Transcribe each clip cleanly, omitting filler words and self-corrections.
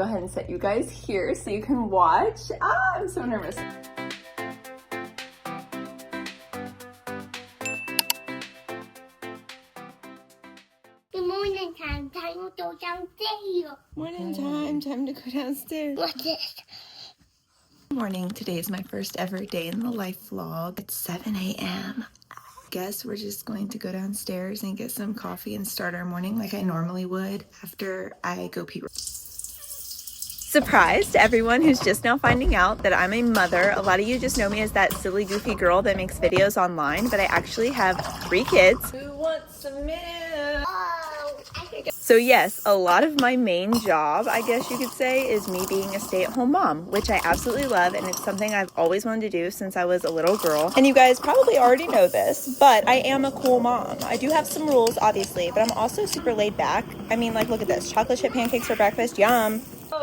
go ahead and set you guys here so you can watch. I'm so nervous. Good morning time. Time to go downstairs. Morning time. Time to go downstairs. What's this? Morning. Today is my first ever day in the life vlog. It's 7 a.m. Guess we're just going to go downstairs and get some coffee and start our morning like I normally would after I go pee. Surprise to everyone who's just now finding out that I'm a mother. A lot of you just know me as that silly goofy girl that makes videos online, but I actually have 3 kids. Who wants some milk? So yes, a lot of my main job, I guess you could say, is me being a stay-at-home mom, which I absolutely love, and it's something I've always wanted to do since I was a little girl. And you guys probably already know this, but I am a cool mom. I do have some rules, obviously, but I'm also super laid back. I mean, like, look at this. Chocolate chip pancakes for breakfast, yum.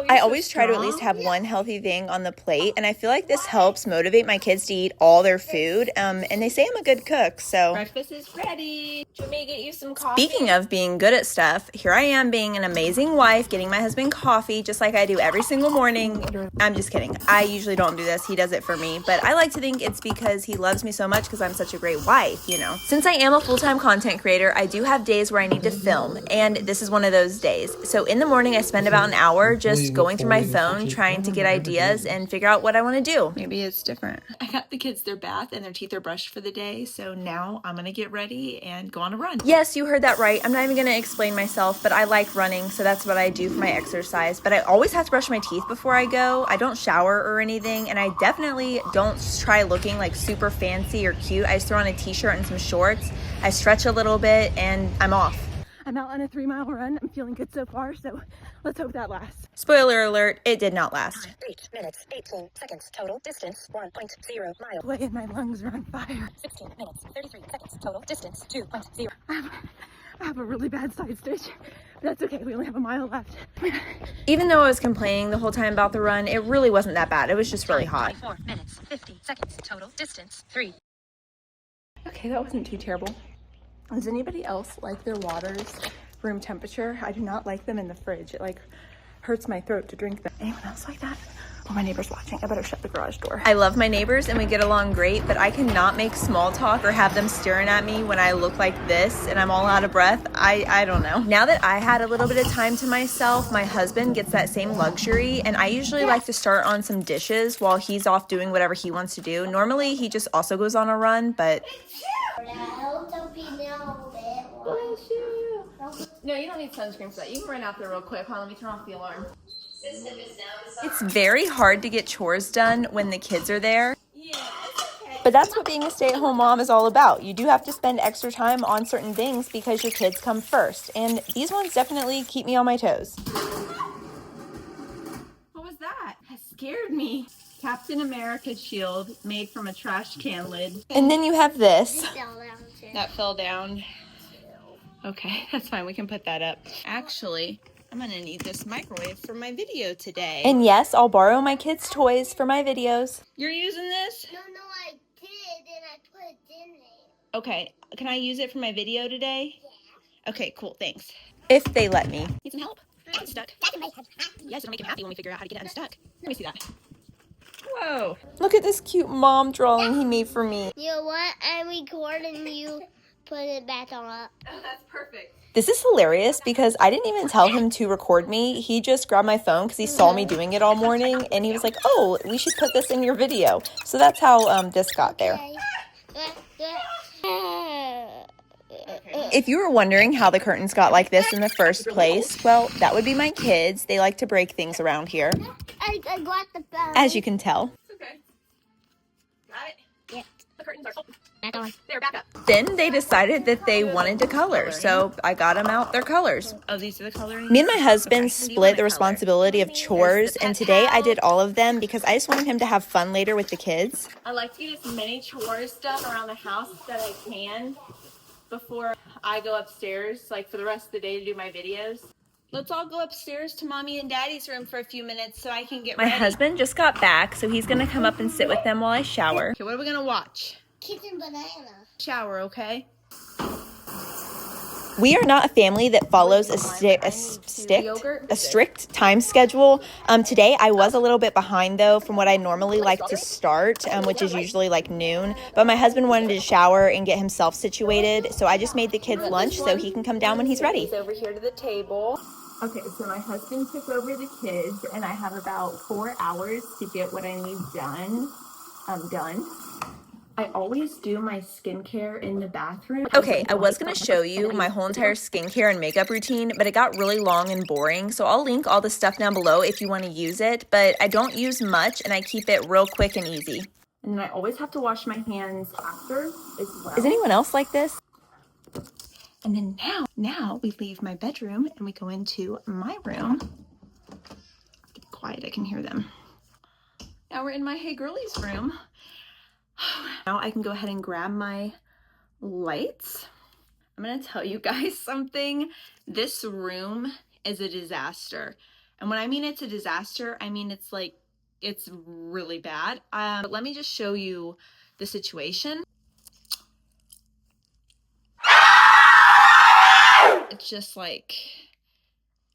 I always try to at least have one healthy thing on the plate, and I feel like this helps motivate my kids to eat all their food, and they say I'm a good cook, so. Breakfast is ready. Do you want me to get you some coffee? Speaking of being good at stuff, here I am being an amazing wife, getting my husband coffee, just like I do every single morning. I'm just kidding. I usually don't do this. He does it for me, but I like to think it's because he loves me so much because I'm such a great wife, you know. Since I am a full-time content creator, I do have days where I need to film, and this is one of those days. So in the morning, I spend about an hour just going through my phone trying to get ideas and figure out what I want to do. Maybe it's different. I got the kids their bath and their teeth are brushed for the day, so now I'm gonna get ready and go on a run. Yes, you heard that right. I'm not even gonna explain myself, but I like running, so that's what I do for my exercise. But I always have to brush my teeth before I go. I don't shower or anything, and I definitely don't try looking like super fancy or cute. I just throw on a t-shirt and some shorts. I stretch a little bit and I'm off. I'm out on a 3-mile run. I'm feeling good so far, so let's hope that lasts. Spoiler alert, it did not last. 8 minutes, 18 seconds, total distance, 1.0 miles. Boy, and my lungs are on fire. 16 minutes, 33 seconds, total distance, 2.0. I have a really bad side stitch, but that's okay. We only have a mile left. Even though I was complaining the whole time about the run, it really wasn't that bad. It was just really hot. 24 minutes, 50 seconds, total distance, 3. Okay, that wasn't too terrible. Does anybody else like their waters room temperature? I do not like them in the fridge. It like hurts my throat to drink them. Anyone else like that? Oh, my neighbor's watching. I better shut the garage door. I love my neighbors and we get along great, but I cannot make small talk or have them staring at me when I look like this and I'm all out of breath. I don't know. Now that I had a little bit of time to myself, my husband gets that same luxury, and I usually like to start on some dishes while he's off doing whatever he wants to do. Normally, he just also goes on a run, but... No, you don't need sunscreen for that. You can run out there real quick. Hold on, let me turn off the alarm. It's very hard to get chores done when the kids are there. Yeah, it's okay. But that's what being a stay-at-home mom is all about. You do have to spend extra time on certain things because your kids come first. And these ones definitely keep me on my toes. What was that? That scared me. Captain America shield made from a trash can lid. And then you have this. That fell down. Okay, that's fine. We can put that up. Actually, I'm gonna need this microwave for my video today. And yes, I'll borrow my kids' toys for my videos. You're using this? No, I did, and I put it in there. Okay, can I use it for my video today? Yeah. Okay, cool, thanks. If they let me. Need some help? I'm stuck. That can make him happy. Yes, it'll make him happy when we figure out how to get it unstuck. Let me see that. Whoa. Look at this cute mom drawing he made for me. You know what? I'm recording you. Put it back on up. Oh, that's perfect. This is hilarious because I didn't even tell him to record me. He just grabbed my phone because he saw me doing it all morning, and he was like, oh, we should put this in your video. So that's how this got there. If you were wondering how the curtains got like this in the first place, well, that would be my kids. They like to break things around here. I got the phone. As you can tell. Okay. Got it? Yeah. The curtains are Back on. They're back up. Then they decided that they wanted to color, so I got them out their colors. Oh, these are the coloring? Me and my husband split the responsibility of chores, and today I did all of them because I just wanted him to have fun later with the kids. I like to get as many chores stuff around the house that I can before I go upstairs, like for the rest of the day to do my videos. Let's all go upstairs to Mommy and Daddy's room for a few minutes so I can get ready. My husband just got back, so he's going to come up and sit with them while I shower. Okay, what are we going to watch? Kitchen banana. Shower, okay? We are not a family that follows a strict time schedule. Today I was a little bit behind though from what I normally like to start, which is usually like noon. But my husband wanted to shower and get himself situated, so I just made the kids lunch so he can come down when he's ready. Over here to the table. Okay, so my husband took over the kids, and I have about 4 hours to get what I need done. I always do my skincare in the bathroom. Okay, I was going to show you my whole entire skincare and makeup routine, but it got really long and boring, so I'll link all the stuff down below if you want to use it, but I don't use much, and I keep it real quick and easy. And then I always have to wash my hands after as well. Is anyone else like this? And then now we leave my bedroom and we go into my room. Get quiet, I can hear them. Now we're in my Hey Girlies room. Now I can go ahead and grab my lights. I'm gonna tell you guys something. This room is a disaster. And when I mean it's a disaster, I mean it's like, it's really bad. But let me just show you the situation. It's just like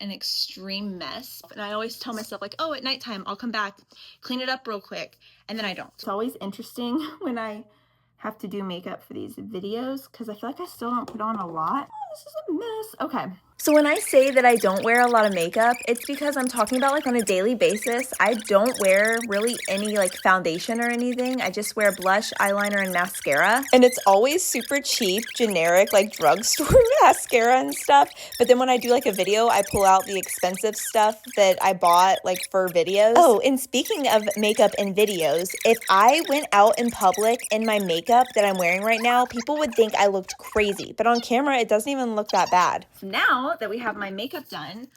an extreme mess. And I always tell myself like, oh, at nighttime, I'll come back, clean it up real quick. And then I don't. It's always interesting when I have to do makeup for these videos because I feel like I still don't put on a lot. Oh, this is a mess. Okay. So when I say that I don't wear a lot of makeup, it's because I'm talking about like on a daily basis. I don't wear really any like foundation or anything. I just wear blush, eyeliner, and mascara. And it's always super cheap, generic, like drugstore mascara and stuff. But then when I do like a video, I pull out the expensive stuff that I bought like for videos. Oh, and speaking of makeup and videos, if I went out in public in my makeup that I'm wearing right now, people would think I looked crazy. But on camera, it doesn't even look that bad. Now that we have my makeup done,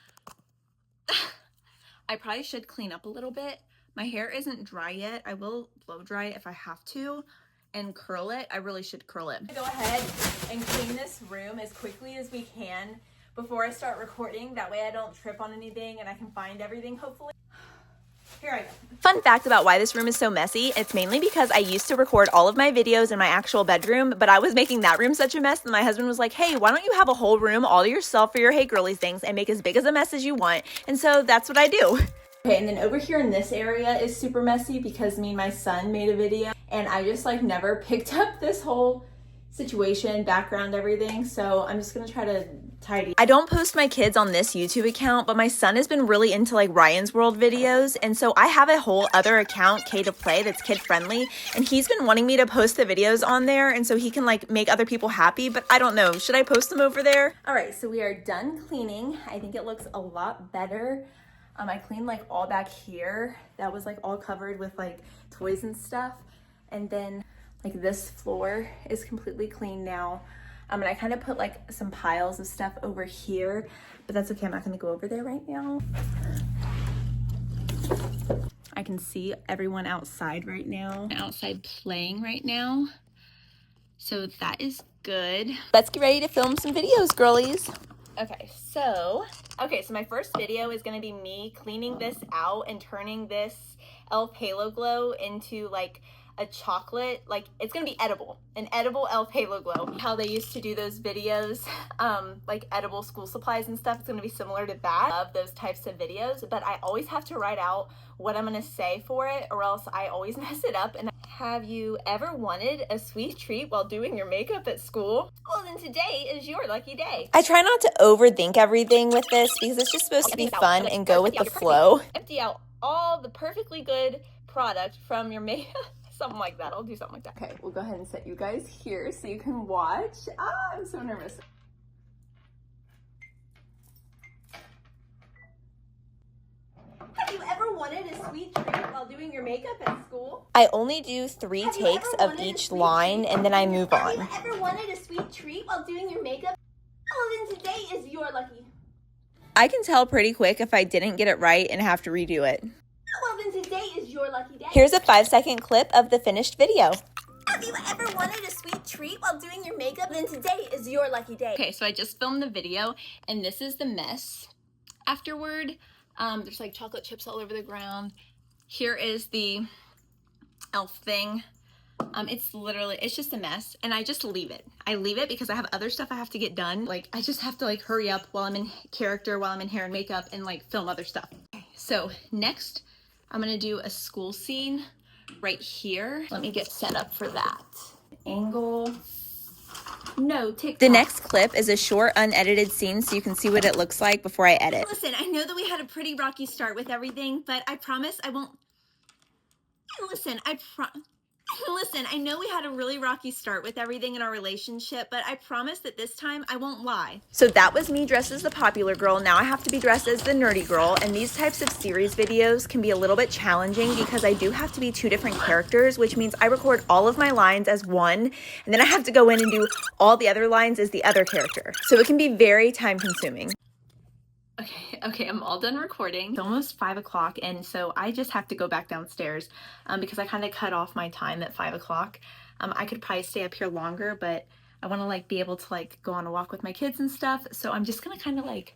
I probably should clean up a little bit. My hair isn't dry yet. I will blow dry it if I have to and curl it. I really should curl it. Go ahead and clean this room as quickly as we can before I start recording. That way I don't trip on anything and I can find everything hopefully. Here I go. Fun fact about why this room is so messy, it's mainly because I used to record all of my videos in my actual bedroom, but I was making that room such a mess that my husband was like, hey, why don't you have a whole room all to yourself for your Hey Girlies things and make as big as a mess as you want? And so that's what I do. Okay, and then over here in this area is super messy because me and my son made a video and I just like never picked up this whole situation, background, everything. So I'm just gonna try to tidy. I don't post my kids on this YouTube account, but my son has been really into like Ryan's World videos. And so I have a whole other account, K to Play, that's kid friendly. And he's been wanting me to post the videos on there. And so he can like make other people happy, but I don't know. Should I post them over there? All right, so we are done cleaning. I think it looks a lot better. I cleaned like all back here. That was like all covered with like toys and stuff. And then like this floor is completely clean now. And I kind of put like some piles of stuff over here, but that's okay. I'm not gonna go over there right now. I can see everyone outside right now. Outside playing right now. So that is good. Let's get ready to film some videos, girlies. Okay, so my first video is gonna be me cleaning this out and turning this e.l.f. Halo Glow into like a chocolate, like it's gonna be edible, an edible e.l.f. Halo Glow. How they used to do those videos, like edible school supplies and stuff, it's gonna be similar to that, of those types of videos, but I always have to write out what I'm gonna say for it or else I always mess it up. And have you ever wanted a sweet treat while doing your makeup at school? Well, then today is your lucky day. I try not to overthink everything with this because it's just supposed to be fun and go with the flow. Empty out all the perfectly good product from your makeup. Something like that. I'll do something like that. Okay, we'll go ahead and set you guys here so you can watch. I'm so nervous. Have you ever wanted a sweet treat while doing your makeup at school? I only do 3 takes of each line and then I move on. Have you ever wanted a sweet treat while doing your makeup? Well, then today is your lucky. I can tell pretty quick if I didn't get it right and have to redo it. Well, then today is your lucky day. Here's a 5-second clip of the finished video. Have you ever wanted a sweet treat while doing your makeup? Then today is your lucky day. Okay, so I just filmed the video, and this is the mess afterward. There's like chocolate chips all over the ground. Here is the e.l.f. thing. It's just a mess, and I just leave it. I leave it because I have other stuff I have to get done. Like, I just have to like hurry up while I'm in character, while I'm in hair and makeup, and like film other stuff. Okay, so next, I'm gonna do a school scene right here. Let me get set up for that. Angle. No, TikTok. The next clip is a short, unedited scene so you can see what it looks like before I edit. Listen, I know that we had a pretty rocky start with everything, but I promise I won't. Listen, Listen, I know we had a really rocky start with everything in our relationship, but I promise that this time I won't lie. So that was me dressed as the popular girl. Now I have to be dressed as the nerdy girl. And these types of series videos can be a little bit challenging because I do have to be two different characters, which means I record all of my lines as one, and then I have to go in and do all the other lines as the other character. So it can be very time consuming. Okay, I'm all done recording. It's almost 5 o'clock, and so I just have to go back downstairs because I kind of cut off my time at 5 o'clock. I could probably stay up here longer, but I want to like be able to like go on a walk with my kids and stuff. So I'm just gonna kind of like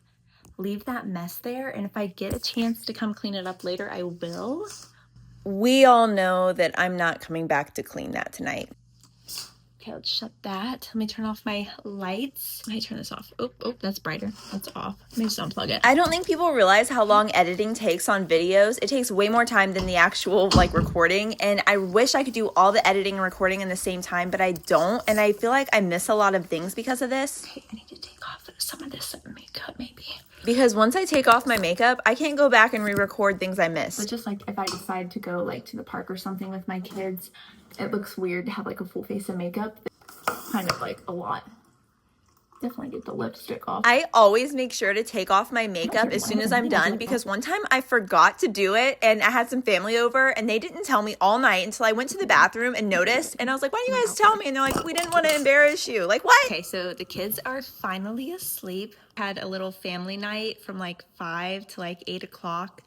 leave that mess there, and if I get a chance to come clean it up later, I will. We all know that I'm not coming back to clean that tonight. Okay, let's shut that. Let me turn off my lights. Let me turn this off. Oh, that's brighter. That's off. Let me just unplug it. I don't think people realize how long editing takes on videos. It takes way more time than the actual like recording, and I wish I could do all the editing and recording in the same time, but I don't, and I feel like I miss a lot of things because of this. Okay, I need to take off some of this makeup maybe. Because once I take off my makeup, I can't go back and re-record things I missed. But just like if I decide to go like to the park or something with my kids, it looks weird to have like a full face of makeup. Kind of like a lot. Definitely get the lipstick off. I always make sure to take off my makeup as soon as I'm done because one time I forgot to do it and I had some family over and they didn't tell me all night until I went to the bathroom and noticed, and I was like, why didn't you guys tell me? And they're like, we didn't want to embarrass you. Like, what? Okay, so the kids are finally asleep. Had a little family night from like 5 to like 8 o'clock.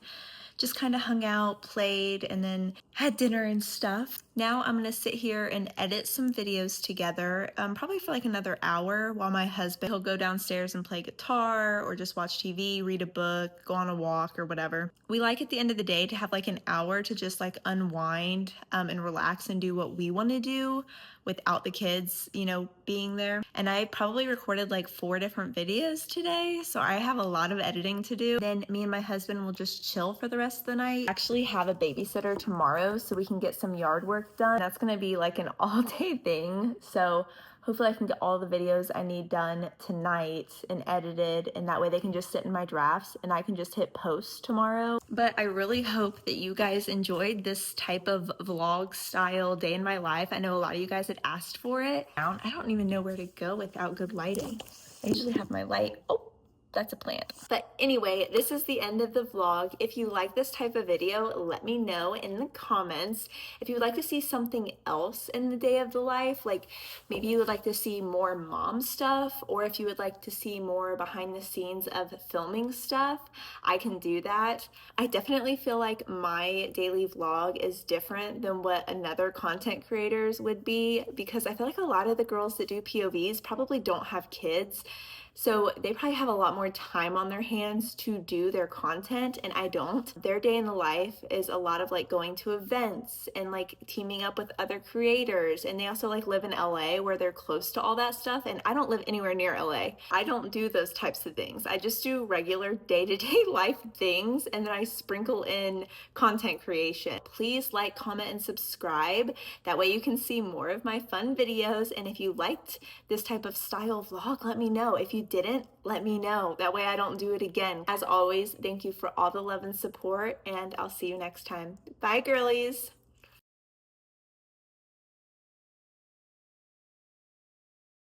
Just kind of hung out, played, and then had dinner and stuff. Now I'm gonna sit here and edit some videos together, probably for like another hour while my husband, he'll go downstairs and play guitar or just watch TV, read a book, go on a walk or whatever. We like at the end of the day to have like an hour to just like unwind and relax and do what we want to do without the kids, you know, being there. And I probably recorded like 4 different videos today, so I have a lot of editing to do. Then me and my husband will just chill for the rest of the night. Actually have a babysitter tomorrow so we can get some yard work done. That's gonna be like an all-day thing, so hopefully I can get all the videos I need done tonight and edited, and that way they can just sit in my drafts and I can just hit post tomorrow. But I really hope that you guys enjoyed this type of vlog style day in my life. I know a lot of you guys had asked for it. I don't even know where to go without good lighting. I usually have my light. Oh, that's a plant. But anyway, this is the end of the vlog. If you like this type of video, let me know in the comments. If you would like to see something else in the day of the life, like maybe you would like to see more mom stuff, or if you would like to see more behind the scenes of filming stuff, I can do that. I definitely feel like my daily vlog is different than what another content creators would be, because I feel like a lot of the girls that do POVs probably don't have kids. So they probably have a lot more time on their hands to do their content, and I don't. Their day in the life is a lot of like going to events and like teaming up with other creators, and they also like live in LA where they're close to all that stuff, and I don't live anywhere near LA. I don't do those types of things. I just do regular day-to-day life things, and then I sprinkle in content creation. Please like, comment, and subscribe. That way you can see more of my fun videos, and if you liked this type of style vlog, let me know. If you didn't, let me know. That way I don't do it again. As always, thank you for all the love and support, and I'll see you next time. Bye, girlies.